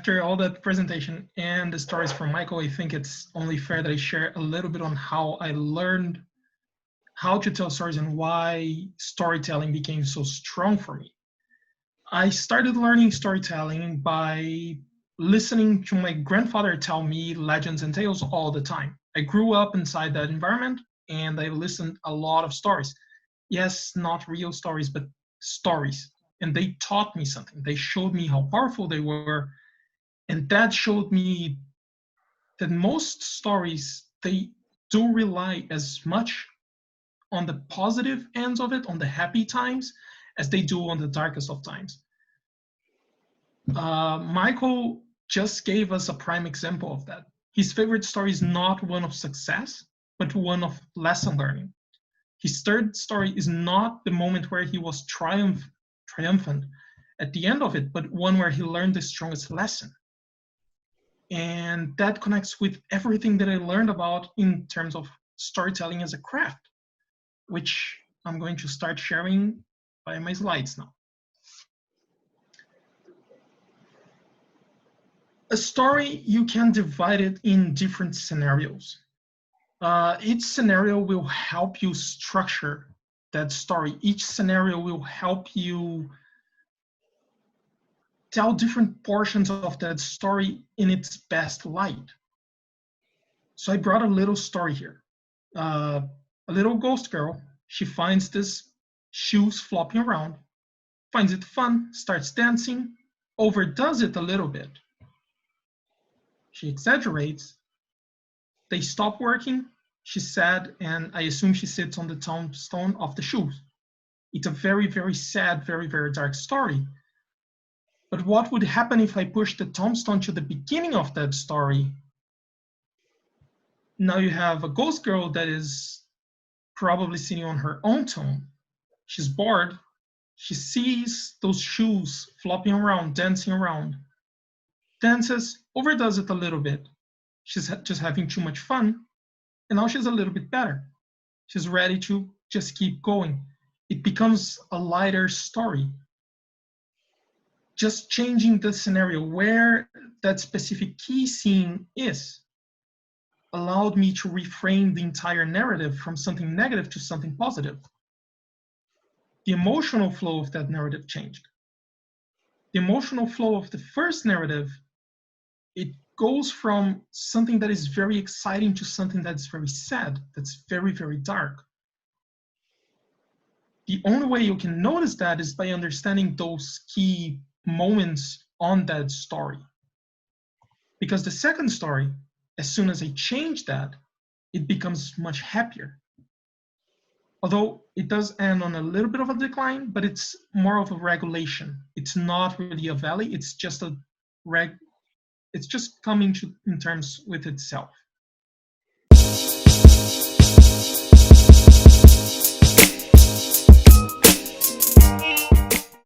after all that presentation and the stories from Michael, I think it's only fair that I share a little bit on how I learned how to tell stories and why storytelling became so strong for me. I started learning storytelling by listening to my grandfather tell me legends and tales all the time. I grew up inside that environment and I listened a lot of stories. Yes, not real stories, but stories. And they taught me something. They showed me how powerful they were. And that showed me that most stories, they do rely as much on the positive ends of it, on the happy times, as they do on the darkest of times. Michael just gave us a prime example of that. His favorite story is not one of success, but one of lesson learning. His third story is not the moment where he was triumphant at the end of it, but one where he learned the strongest lesson. And that connects with everything that I learned about in terms of storytelling as a craft, which I'm going to start sharing by my slides now. A story, you can divide it in different scenarios. Each scenario will help you structure that story. Each scenario will help you tell different portions of that story in its best light. So I brought a little story here. A little ghost girl, she finds this shoes flopping around, finds it fun, starts dancing, overdoes it a little bit. She exaggerates, they stop working, she's sad, and I assume she sits on the tombstone of the shoes. It's a very, very sad, very, very dark story. But what would happen if I push the tombstone to the beginning of that story? Now you have a ghost girl that is probably sitting on her own tomb. She's bored. She sees those shoes flopping around, dancing around. Dances, overdoes it a little bit. She's just having too much fun. And now she's a little bit better. She's ready to just keep going. It becomes a lighter story. Just changing the scenario where that specific key scene is allowed me to reframe the entire narrative from something negative to something positive. The emotional flow of that narrative changed. The emotional flow of the first narrative, it goes from something that is very exciting to something that's very sad, that's very, very dark. The only way you can notice that is by understanding those key moments on that story. Because the second story, as soon as I change that, it becomes much happier. Although it does end on a little bit of a decline, but it's more of a regulation. It's not really a valley, it's just coming to in terms with itself.